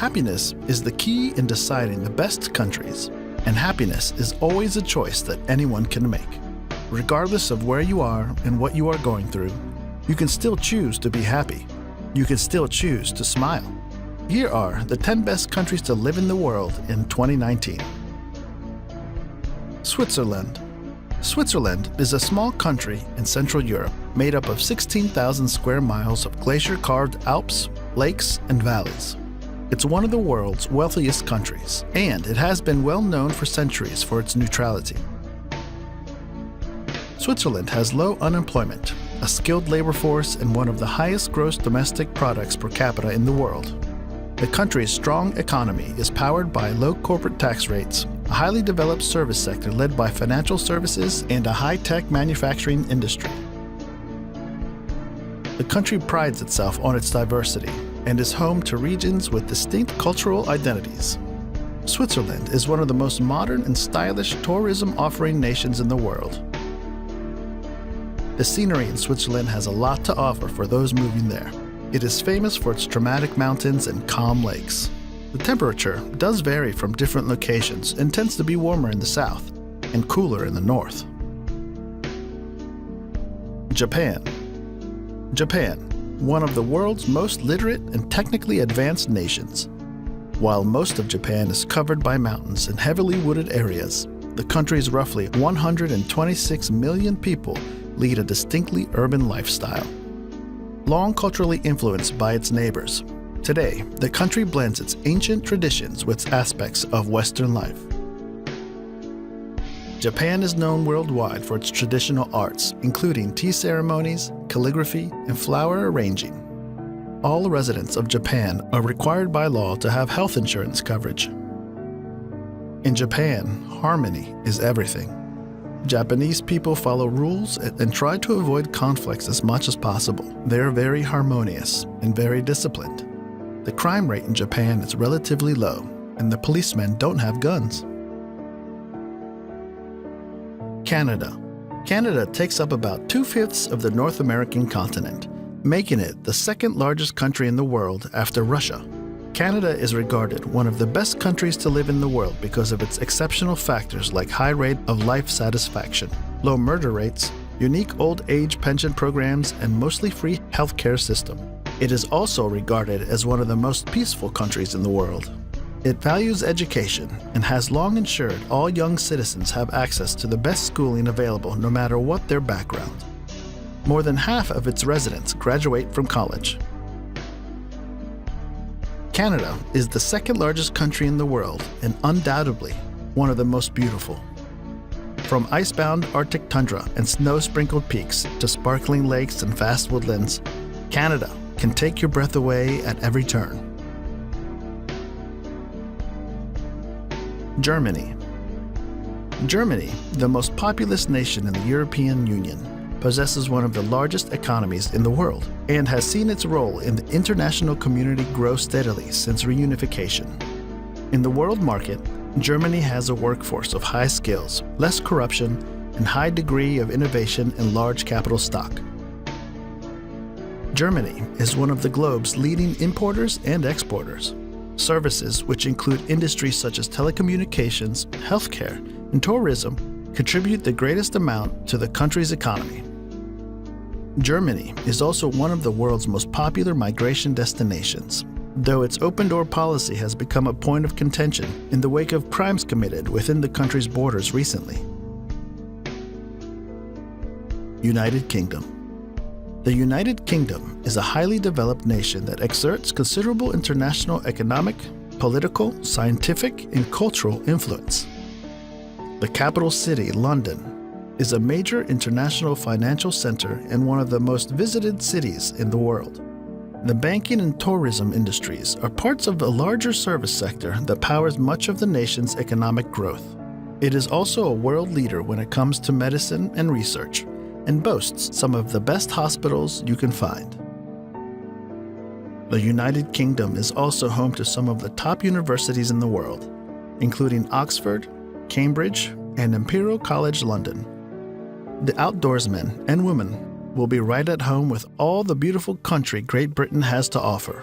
Happiness is the key in deciding the best countries, and happiness is always a choice that anyone can make. Regardless of where you are and what you are going through, you can still choose to be happy. You can still choose to smile. Here are the 10 best countries to live in the world in 2019. Switzerland. Switzerland is a small country in Central Europe made up of 16,000 square miles of glacier-carved Alps, lakes, and valleys. It's one of the world's wealthiest countries, and it has been well known for centuries for its neutrality. Switzerland has low unemployment, a skilled labor force, and one of the highest gross domestic products per capita in the world. The country's strong economy is powered by low corporate tax rates, a highly developed service sector led by financial services, and a high-tech manufacturing industry. The country prides itself on its diversity and is home to regions with distinct cultural identities. Switzerland is one of the most modern and stylish tourism-offering nations in the world. The scenery in Switzerland has a lot to offer for those moving there. It is famous for its dramatic mountains and calm lakes. The temperature does vary from different locations and tends to be warmer in the south and cooler in the north. Japan. Japan, one of the world's most literate and technically advanced nations. While most of Japan is covered by mountains and heavily wooded areas, the country's roughly 126 million people lead a distinctly urban lifestyle. Long culturally influenced by its neighbors, today the country blends its ancient traditions with aspects of Western life. Japan is known worldwide for its traditional arts, including tea ceremonies, calligraphy, and flower arranging. All residents of Japan are required by law to have health insurance coverage. In Japan, harmony is everything. Japanese people follow rules and try to avoid conflicts as much as possible. They are very harmonious and very disciplined. The crime rate in Japan is relatively low, and the policemen don't have guns. Canada. Canada takes up about 2/5 of the North American continent, making it the second largest country in the world after Russia. Canada is regarded one of the best countries to live in the world because of its exceptional factors like high rate of life satisfaction, low murder rates, unique old age pension programs, and mostly free healthcare system. It is also regarded as one of the most peaceful countries in the world. It values education and has long ensured all young citizens have access to the best schooling available no matter what their background. More than half of its residents graduate from college. Canada is the second largest country in the world and undoubtedly one of the most beautiful. From icebound Arctic tundra and snow-sprinkled peaks to sparkling lakes and vast woodlands, Canada can take your breath away at every turn. Germany. Germany, the most populous nation in the European Union, possesses one of the largest economies in the world and has seen its role in the international community grow steadily since reunification. In the world market, Germany has a workforce of high skills, less corruption, and high degree of innovation and large capital stock. Germany is one of the globe's leading importers and exporters. Services, which include industries such as telecommunications, healthcare, and tourism, contribute the greatest amount to the country's economy. Germany is also one of the world's most popular migration destinations, though its open-door policy has become a point of contention in the wake of crimes committed within the country's borders recently. United Kingdom. The United Kingdom is a highly developed nation that exerts considerable international economic, political, scientific, and cultural influence. The capital city, London, is a major international financial center and one of the most visited cities in the world. The banking and tourism industries are parts of a larger service sector that powers much of the nation's economic growth. It is also a world leader when it comes to medicine and research, and boasts some of the best hospitals you can find. The United Kingdom is also home to some of the top universities in the world, including Oxford, Cambridge, and Imperial College London. The outdoorsmen and women will be right at home with all the beautiful country Great Britain has to offer.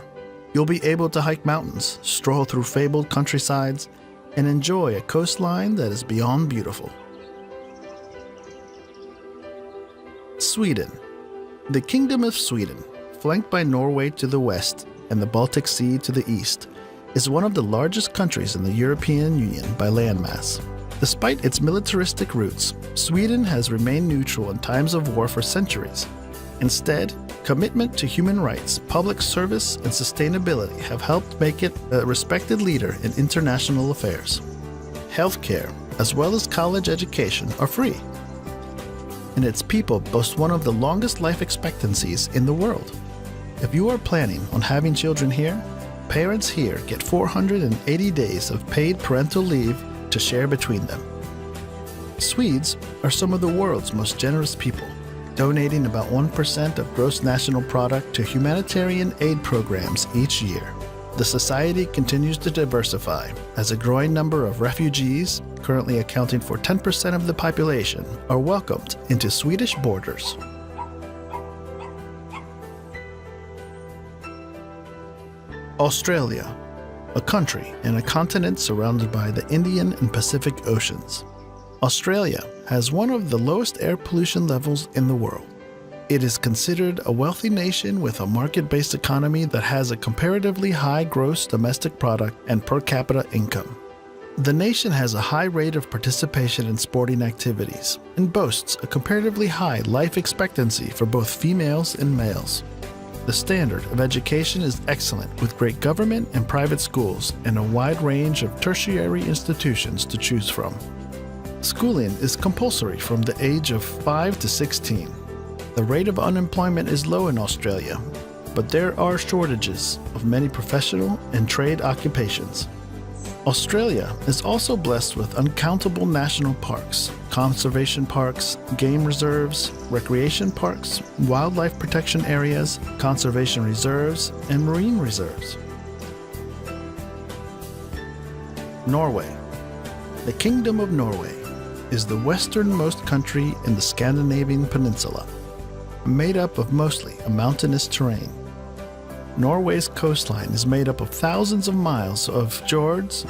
You'll be able to hike mountains, stroll through fabled countrysides, and enjoy a coastline that is beyond beautiful. Sweden. The Kingdom of Sweden, flanked by Norway to the west and the Baltic Sea to the east, is one of the largest countries in the European Union by landmass. Despite its militaristic roots, Sweden has remained neutral in times of war for centuries. Instead, commitment to human rights, public service, and sustainability have helped make it a respected leader in international affairs. Healthcare, as well as college education, are free. And its people boast one of the longest life expectancies in the world. If you are planning on having children here, parents here get 480 days of paid parental leave to share between them. Swedes are some of the world's most generous people, donating about 1% of gross national product to humanitarian aid programs each year. The society continues to diversify as a growing number of refugees, currently accounting for 10% of the population, are welcomed into Swedish borders. Australia, a country and a continent surrounded by the Indian and Pacific Oceans. Australia has one of the lowest air pollution levels in the world. It is considered a wealthy nation with a market-based economy that has a comparatively high gross domestic product and per capita income. The nation has a high rate of participation in sporting activities and boasts a comparatively high life expectancy for both females and males. The standard of education is excellent, with great government and private schools and a wide range of tertiary institutions to choose from. Schooling is compulsory from the age of 5 to 16. The rate of unemployment is low in Australia, but there are shortages of many professional and trade occupations. Australia is also blessed with uncountable national parks, conservation parks, game reserves, recreation parks, wildlife protection areas, conservation reserves, and marine reserves. Norway. The Kingdom of Norway is the westernmost country in the Scandinavian peninsula, made up of mostly a mountainous terrain. Norway's coastline is made up of thousands of miles of fjords,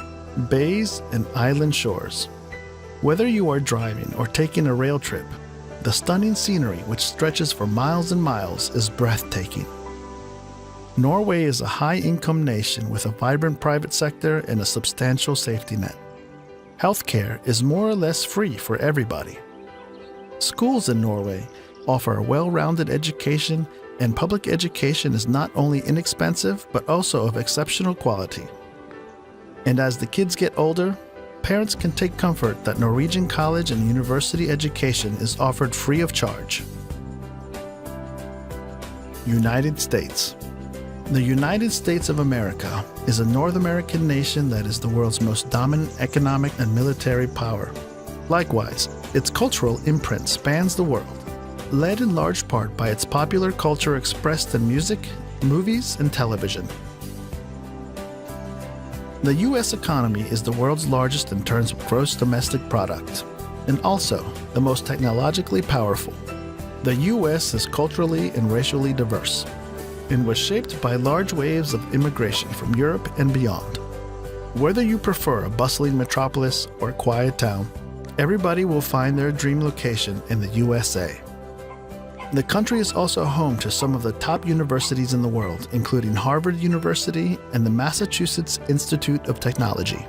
bays, and island shores. Whether you are driving or taking a rail trip, the stunning scenery, which stretches for miles and miles, is breathtaking. Norway is a high-income nation with a vibrant private sector and a substantial safety net. Healthcare is more or less free for everybody. Schools in Norway offer a well-rounded education, and public education is not only inexpensive but also of exceptional quality. And as the kids get older, parents can take comfort that Norwegian college and university education is offered free of charge. United States. The United States of America is a North American nation that is the world's most dominant economic and military power. Likewise, its cultural imprint spans the world, led in large part by its popular culture expressed in music, movies, and television. The U.S. economy is the world's largest in terms of gross domestic product, and also the most technologically powerful. The U.S. is culturally and racially diverse, and was shaped by large waves of immigration from Europe and beyond. Whether you prefer a bustling metropolis or a quiet town, everybody will find their dream location in the USA. The country is also home to some of the top universities in the world, including Harvard University and the Massachusetts Institute of Technology.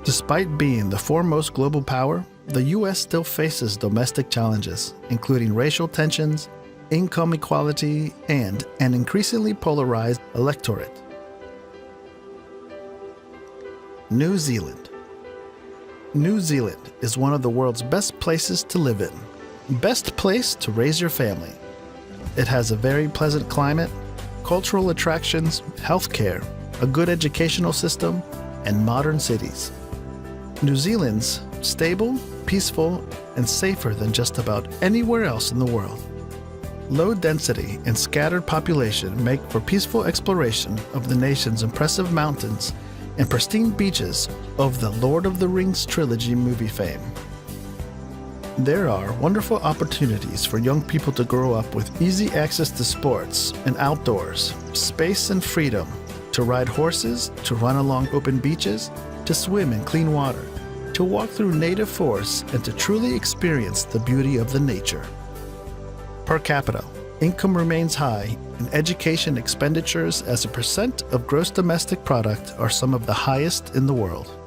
Despite being the foremost global power, the U.S. still faces domestic challenges, including racial tensions, income equality, and an increasingly polarized electorate. New Zealand. New Zealand is one of the world's best places to live in. Best place to raise your family. It has a very pleasant climate, cultural attractions, healthcare, a good educational system, and modern cities. New Zealand's stable, peaceful, and safer than just about anywhere else in the world. Low density and scattered population make for peaceful exploration of the nation's impressive mountains and pristine beaches of the Lord of the Rings trilogy movie fame. There are wonderful opportunities for young people to grow up with easy access to sports and outdoors, space and freedom, to ride horses, to run along open beaches, to swim in clean water, to walk through native forests, and to truly experience the beauty of the nature. Per capita, income remains high, and education expenditures as a percent of gross domestic product are some of the highest in the world.